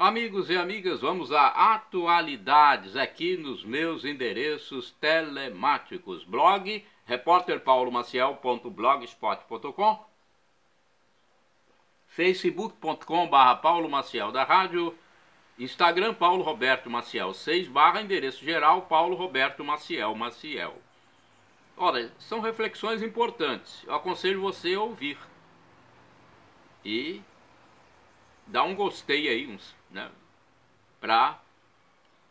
Amigos e amigas, vamos a atualidades aqui nos meus endereços telemáticos. Blog repórterpaulomaciel.blogspot.com, facebook.com/Paulo Maciel da Rádio, Instagram Paulo Roberto Maciel 6 / endereço geral Paulo Roberto Maciel Maciel. Ora, são reflexões importantes. Eu aconselho você a ouvir e dar um gostei aí, para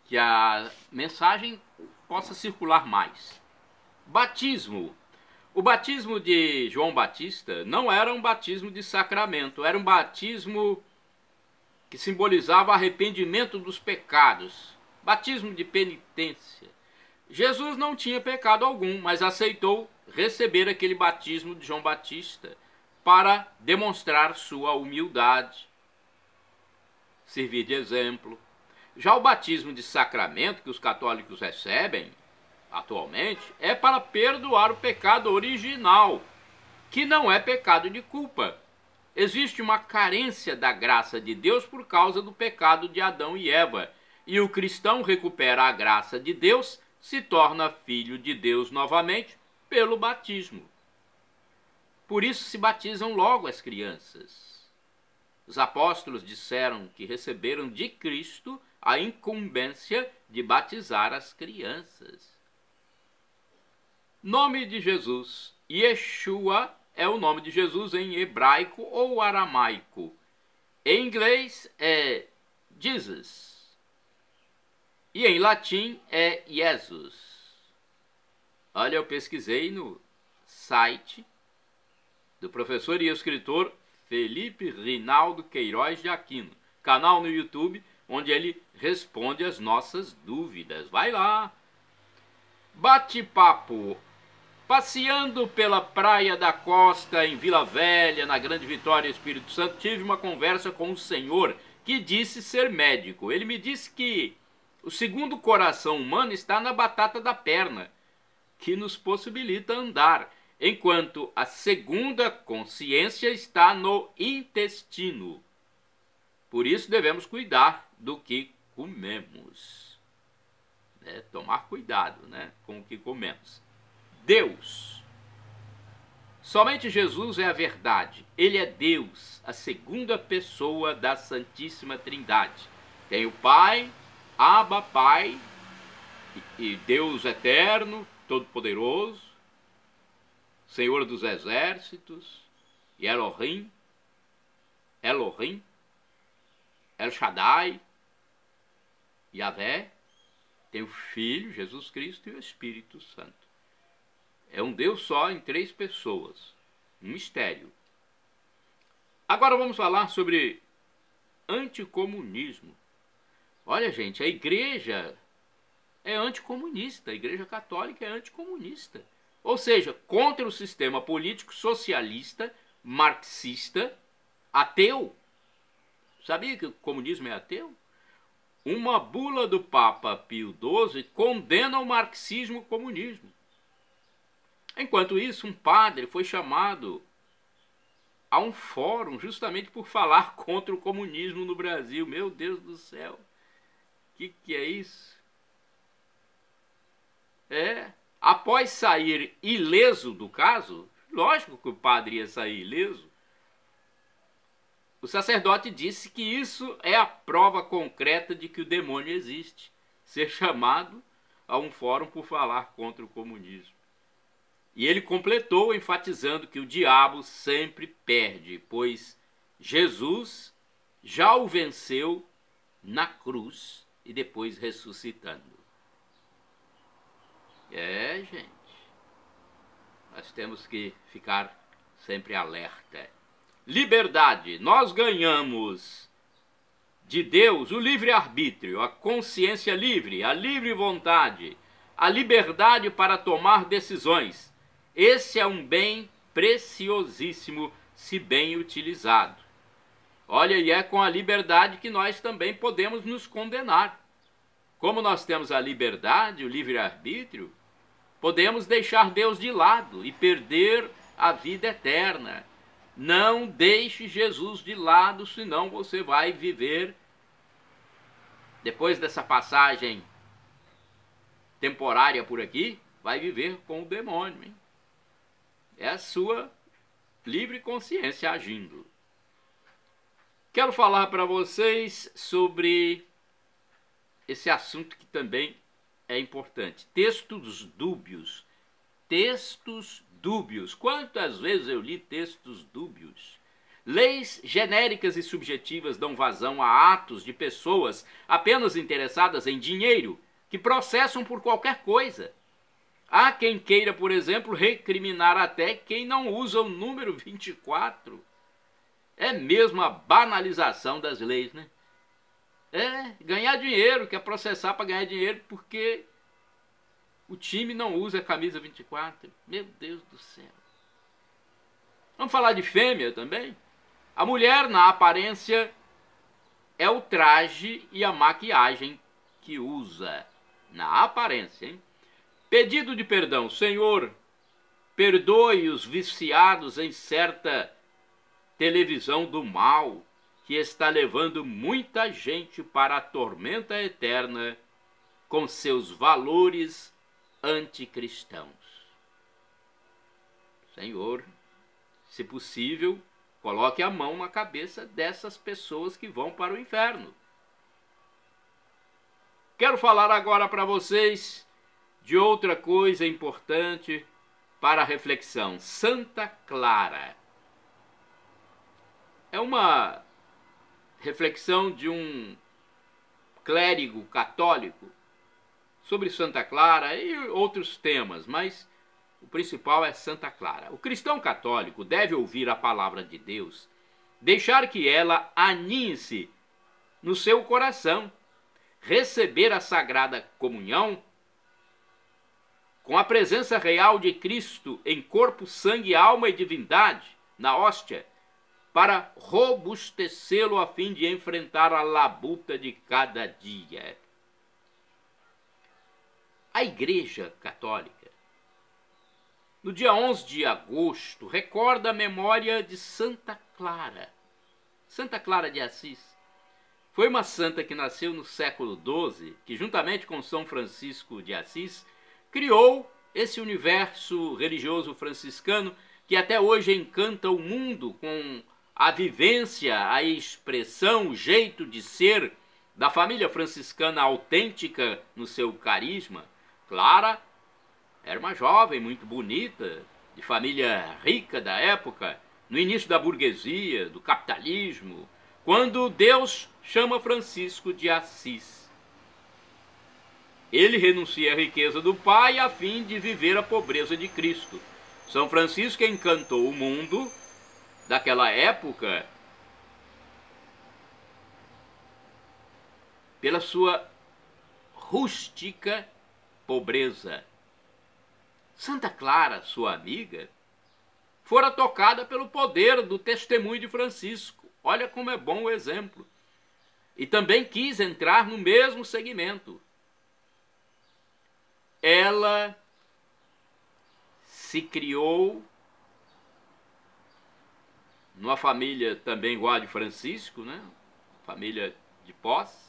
que a mensagem possa circular mais. Batismo. O batismo de João Batista não era um batismo de sacramento, era um batismo que simbolizava arrependimento dos pecados, batismo de penitência. Jesus não tinha pecado algum, mas aceitou receber aquele batismo de João Batista para demonstrar sua humildade, servir de exemplo. Já o batismo de sacramento que os católicos recebem atualmente é para perdoar o pecado original, que não é pecado de culpa. Existe uma carência da graça de Deus por causa do pecado de Adão e Eva, e o cristão recupera a graça de Deus, se torna filho de Deus novamente pelo batismo. Por isso se batizam logo as crianças. Os apóstolos disseram que receberam de Cristo a incumbência de batizar as crianças. Nome de Jesus. Yeshua é o nome de Jesus em hebraico ou aramaico. Em inglês é Jesus. E em latim é Jesus. Olha, eu pesquisei no site do professor e escritor Felipe Rinaldo Queiroz de Aquino, canal no YouTube, onde ele responde as nossas dúvidas. Vai lá! Bate-papo. Passeando pela Praia da Costa, em Vila Velha, na Grande Vitória, Espírito Santo, tive uma conversa com um senhor que disse ser médico. Ele me disse que o segundo coração humano está na batata da perna, que nos possibilita andar, enquanto a segunda consciência está no intestino. Por isso devemos cuidar do que comemos. Tomar cuidado, com o que comemos. Deus. Somente Jesus é a verdade. Ele é Deus, a segunda pessoa da Santíssima Trindade. Tem o Pai, Abba, Pai, e Deus eterno, todo-poderoso, Senhor dos exércitos, e Elohim, El Shaddai, Yahvé. Tem o Filho, Jesus Cristo, e o Espírito Santo. É um Deus só em 3 pessoas. Um mistério. Agora vamos falar sobre anticomunismo. Olha, gente, a igreja é anticomunista. A igreja católica é anticomunista. Ou seja, contra o sistema político socialista, marxista, ateu. Sabia que o comunismo é ateu? Uma bula do Papa Pio XII condena o marxismo e o comunismo. Enquanto isso, um padre foi chamado a um fórum justamente por falar contra o comunismo no Brasil. Meu Deus do céu! Que é isso? Após sair ileso do caso, lógico que o padre ia sair ileso, o sacerdote disse que isso é a prova concreta de que o demônio existe, ser chamado a um fórum por falar contra o comunismo. E ele completou enfatizando que o diabo sempre perde, pois Jesus já o venceu na cruz e depois ressuscitando. Gente, nós temos que ficar sempre alerta. Liberdade. Nós ganhamos de Deus o livre-arbítrio, a consciência livre, a livre vontade, a liberdade para tomar decisões. Esse é um bem preciosíssimo, se bem utilizado. Olha, e é com a liberdade que nós também podemos nos condenar. Como nós temos a liberdade, o livre-arbítrio, podemos deixar Deus de lado e perder a vida eterna. Não deixe Jesus de lado, senão você vai viver depois dessa passagem temporária por aqui, vai viver com o demônio, hein? É a sua livre consciência agindo. Quero falar para vocês sobre esse assunto que também é importante. Textos dúbios. Textos dúbios. Quantas vezes eu li textos dúbios? Leis genéricas e subjetivas dão vazão a atos de pessoas apenas interessadas em dinheiro, que processam por qualquer coisa. Há quem queira, por exemplo, recriminar até quem não usa o número 24. É mesmo a banalização das leis, né? É, ganhar dinheiro, quer processar para ganhar dinheiro porque o time não usa a camisa 24. Meu Deus do céu. Vamos falar de fêmea também? A mulher, na aparência, é o traje e a maquiagem que usa. Na aparência, hein? Pedido de perdão. Senhor, perdoe os viciados em certa televisão do mal que está levando muita gente para a tormenta eterna com seus valores anticristãos. Senhor, se possível, coloque a mão na cabeça dessas pessoas que vão para o inferno. Quero falar agora para vocês de outra coisa importante para a reflexão. Santa Clara. É uma reflexão de um clérigo católico sobre Santa Clara e outros temas, mas o principal é Santa Clara. O cristão católico deve ouvir a palavra de Deus, deixar que ela aninhe-se no seu coração, receber a Sagrada Comunhão com a presença real de Cristo em corpo, sangue, alma e divindade na hóstia, para robustecê-lo a fim de enfrentar a labuta de cada dia. A Igreja Católica, no dia 11 de agosto, recorda a memória de Santa Clara. Santa Clara de Assis foi uma santa que nasceu no século XII, que juntamente com São Francisco de Assis, criou esse universo religioso franciscano que até hoje encanta o mundo com a vivência, a expressão, o jeito de ser da família franciscana autêntica no seu carisma. Clara era uma jovem muito bonita, de família rica da época, no início da burguesia, do capitalismo, quando Deus chama Francisco de Assis. Ele renuncia à riqueza do pai a fim de viver a pobreza de Cristo. São Francisco encantou o mundo daquela época pela sua rústica pobreza. Santa Clara, sua amiga, fora tocada pelo poder do testemunho de Francisco. Olha como é bom o exemplo. E também quis entrar no mesmo segmento. Ela se criou numa família também igual a de Francisco, né? Família de posse.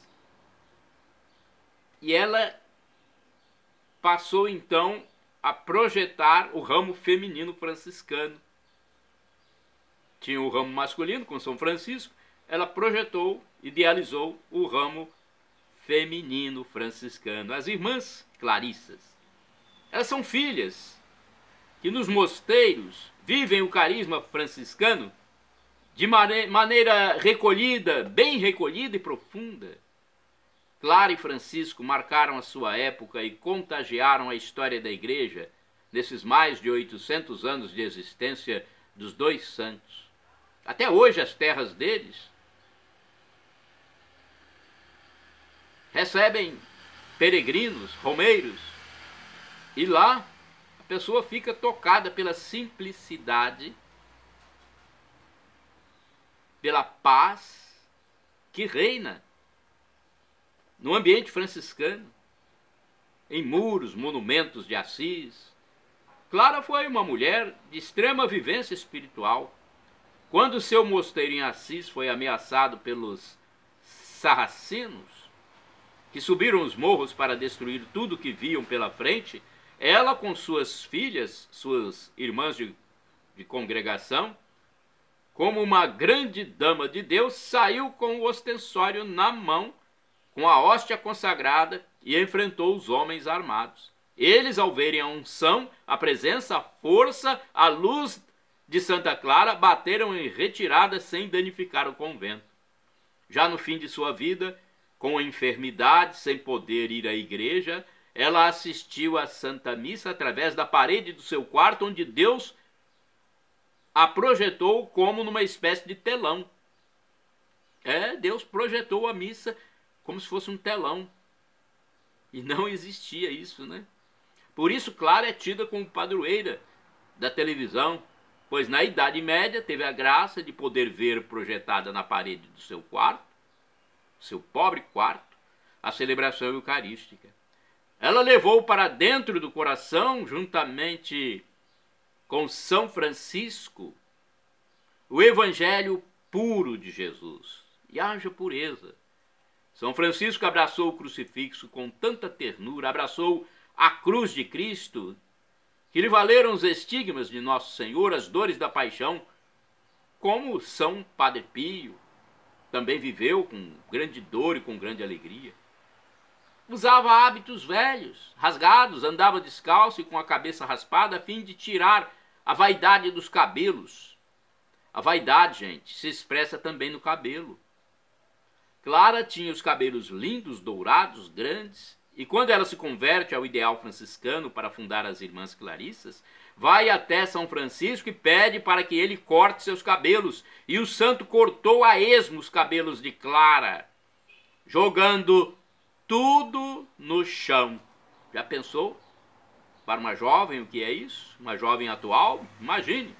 E ela passou então a projetar o ramo feminino franciscano. Tinha o ramo masculino com São Francisco, ela projetou, idealizou o ramo feminino franciscano. As irmãs Clarissas, elas são filhas que nos mosteiros vivem o carisma franciscano de maneira recolhida, bem recolhida e profunda. Clara e Francisco marcaram a sua época e contagiaram a história da Igreja nesses mais de 800 anos de existência dos dois santos. Até hoje as terras deles recebem peregrinos, romeiros, e lá a pessoa fica tocada pela simplicidade, pela paz que reina no ambiente franciscano, em muros, monumentos de Assis. Clara foi uma mulher de extrema vivência espiritual. Quando seu mosteiro em Assis foi ameaçado pelos sarracenos, que subiram os morros para destruir tudo que viam pela frente, ela com suas filhas, suas irmãs de congregação, como uma grande dama de Deus, saiu com o ostensório na mão, com a hóstia consagrada, e enfrentou os homens armados. Eles, ao verem a unção, a presença, a força, a luz de Santa Clara, bateram em retirada sem danificar o convento. Já no fim de sua vida, com enfermidade, sem poder ir à igreja, ela assistiu à Santa Missa através da parede do seu quarto, onde Deus a projetou como numa espécie de telão. Deus projetou a missa como se fosse um telão. E não existia isso, né? Por isso, Clara é tida como padroeira da televisão, pois na Idade Média teve a graça de poder ver projetada na parede do seu quarto, seu pobre quarto, a celebração eucarística. Ela levou para dentro do coração, juntamente com São Francisco, o evangelho puro de Jesus. E haja pureza. São Francisco abraçou o crucifixo com tanta ternura, abraçou a cruz de Cristo, que lhe valeram os estigmas de Nosso Senhor, as dores da paixão, como São Padre Pio também viveu com grande dor e com grande alegria. Usava hábitos velhos, rasgados, andava descalço e com a cabeça raspada a fim de tirar a vaidade dos cabelos. A vaidade, gente, se expressa também no cabelo. Clara tinha os cabelos lindos, dourados, grandes, e quando ela se converte ao ideal franciscano para fundar as Irmãs Clarissas, vai até São Francisco e pede para que ele corte seus cabelos, e o santo cortou a esmo os cabelos de Clara, jogando tudo no chão. Já pensou? Para uma jovem o que é isso? Uma jovem atual? Imagine.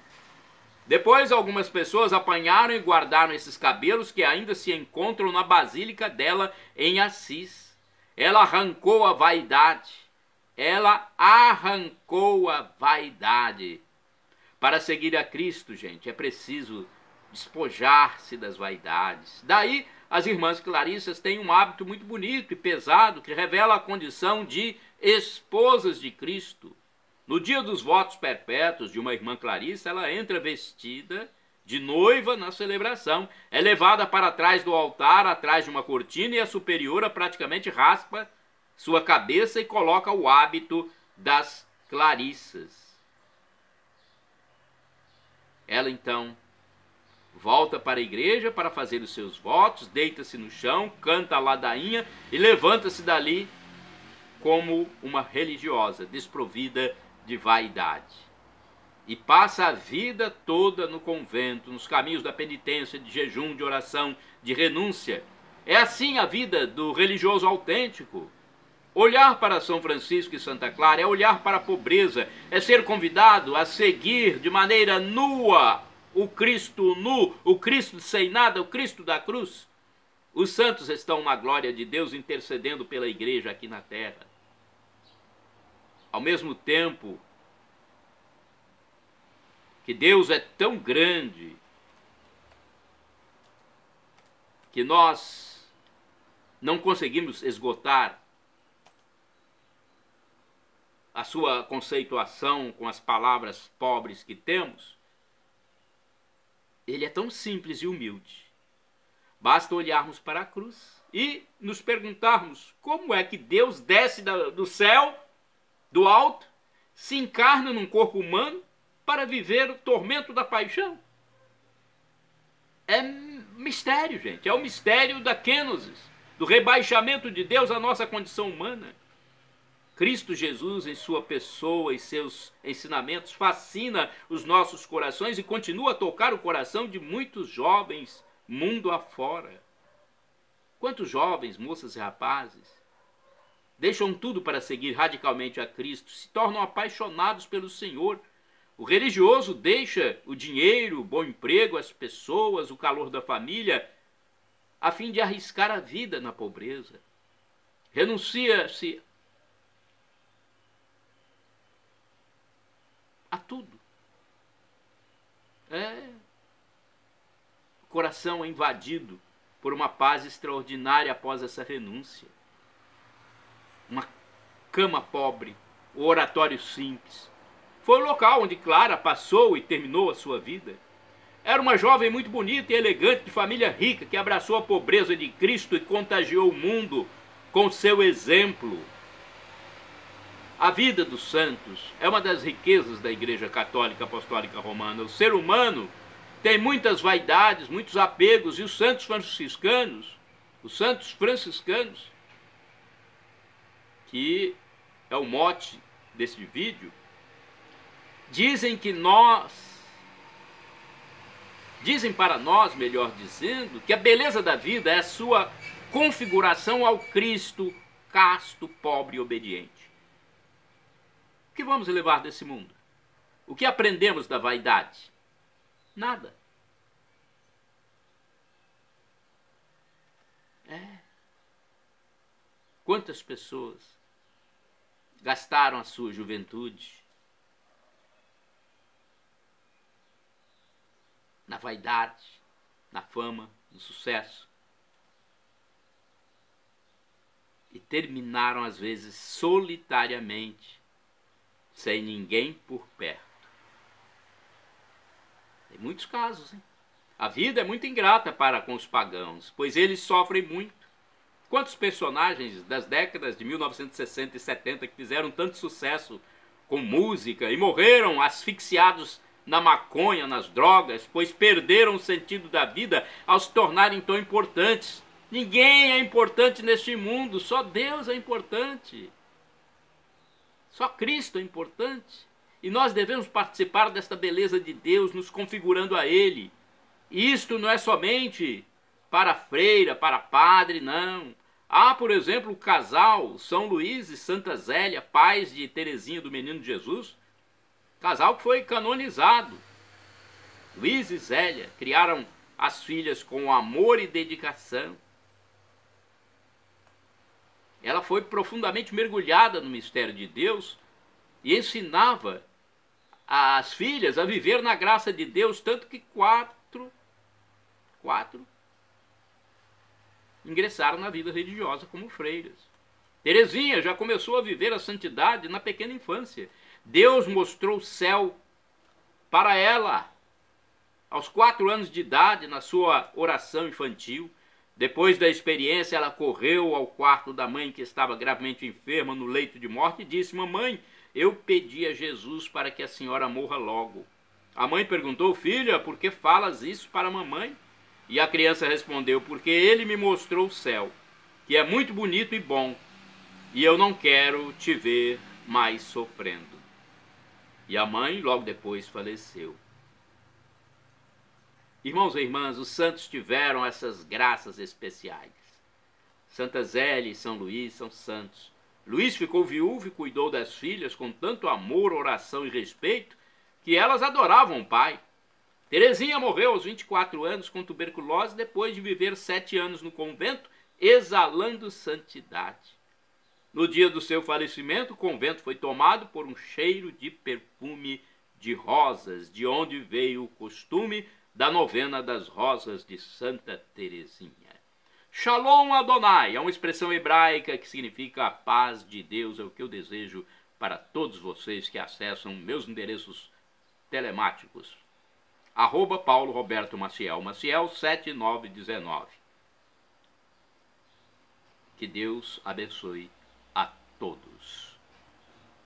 Depois algumas pessoas apanharam e guardaram esses cabelos que ainda se encontram na basílica dela em Assis. Ela arrancou a vaidade. Ela arrancou a vaidade. Para seguir a Cristo, gente, é preciso despojar-se das vaidades. Daí, as Irmãs Clarissas têm um hábito muito bonito e pesado que revela a condição de esposas de Cristo. No dia dos votos perpétuos de uma Irmã Clarissa, ela entra vestida de noiva na celebração, é levada para trás do altar, atrás de uma cortina, e a superiora praticamente raspa sua cabeça e coloca o hábito das Clarissas. Ela então volta para a igreja para fazer os seus votos, deita-se no chão, canta a ladainha e levanta-se dali como uma religiosa, desprovida de vaidade. E passa a vida toda no convento, nos caminhos da penitência, de jejum, de oração, de renúncia. É assim a vida do religioso autêntico. Olhar para São Francisco e Santa Clara é olhar para a pobreza, é ser convidado a seguir de maneira nua o Cristo nu, o Cristo sem nada, o Cristo da cruz. Os santos estão na glória de Deus intercedendo pela igreja aqui na terra. Ao mesmo tempo que Deus é tão grande que nós não conseguimos esgotar a sua conceituação com as palavras pobres que temos, ele é tão simples e humilde. Basta olharmos para a cruz e nos perguntarmos como é que Deus desce do céu, do alto, se encarna num corpo humano para viver o tormento da paixão. É mistério, gente. É o mistério da kenosis, do rebaixamento de Deus à nossa condição humana. Cristo Jesus, em sua pessoa e seus ensinamentos, fascina os nossos corações e continua a tocar o coração de muitos jovens mundo afora. Quantos jovens, moças e rapazes, deixam tudo para seguir radicalmente a Cristo, se tornam apaixonados pelo Senhor. O religioso deixa o dinheiro, o bom emprego, as pessoas, o calor da família, a fim de arriscar a vida na pobreza. Renuncia-se a tudo. O coração é invadido por uma paz extraordinária após essa renúncia. uma cama pobre, o oratório simples. Foi o local onde Clara passou e terminou a sua vida. Era uma jovem muito bonita e elegante, de família rica, que abraçou a pobreza de Cristo e contagiou o mundo com seu exemplo. A vida dos santos é uma das riquezas da Igreja Católica Apostólica Romana. O ser humano tem muitas vaidades, muitos apegos, e os santos franciscanos, que é o mote desse vídeo, dizem para nós, melhor dizendo, que a beleza da vida é a sua configuração ao Cristo casto, pobre e obediente. O que vamos levar desse mundo? O que aprendemos da vaidade? Nada. Quantas pessoas gastaram a sua juventude na vaidade, na fama, no sucesso, e terminaram às vezes solitariamente, sem ninguém por perto. Tem muitos casos, hein? A vida é muito ingrata para com os pagãos, pois eles sofrem muito. Quantos personagens das décadas de 1960 e 70 que fizeram tanto sucesso com música e morreram asfixiados na maconha, nas drogas, pois perderam o sentido da vida ao se tornarem tão importantes. Ninguém é importante neste mundo, só Deus é importante. Só Cristo é importante. E nós devemos participar desta beleza de Deus, nos configurando a Ele. E isto não é somente para freira, para padre, não. Há, por exemplo, o casal São Luís e Santa Zélia, pais de Teresinha do Menino Jesus, casal que foi canonizado. Luís e Zélia criaram as filhas com amor e dedicação. Ela foi profundamente mergulhada no mistério de Deus e ensinava as filhas a viver na graça de Deus, tanto que quatro ingressaram na vida religiosa como freiras. Teresinha já começou a viver a santidade na pequena infância. Deus mostrou o céu para ela aos 4 anos de idade, na sua oração infantil. Depois da experiência, ela correu ao quarto da mãe, que estava gravemente enferma no leito de morte, e disse: mamãe, eu pedi a Jesus para que a senhora morra logo. A mãe perguntou: filha, por que falas isso para a mamãe? E a criança respondeu: porque ele me mostrou o céu, que é muito bonito e bom, e eu não quero te ver mais sofrendo. E a mãe logo depois faleceu. Irmãos e irmãs, os santos tiveram essas graças especiais. Santa Zélia e São Luís são santos. Luís ficou viúvo e cuidou das filhas com tanto amor, oração e respeito que elas adoravam o pai. Teresinha morreu aos 24 anos com tuberculose, depois de viver 7 anos no convento, exalando santidade. No dia do seu falecimento, o convento foi tomado por um cheiro de perfume de rosas, de onde veio o costume da novena das rosas de Santa Teresinha. Shalom Adonai é uma expressão hebraica que significa a paz de Deus. É o que eu desejo para todos vocês que acessam meus endereços telemáticos. @Paulo Roberto Maciel, Maciel 7919. Que Deus abençoe a todos.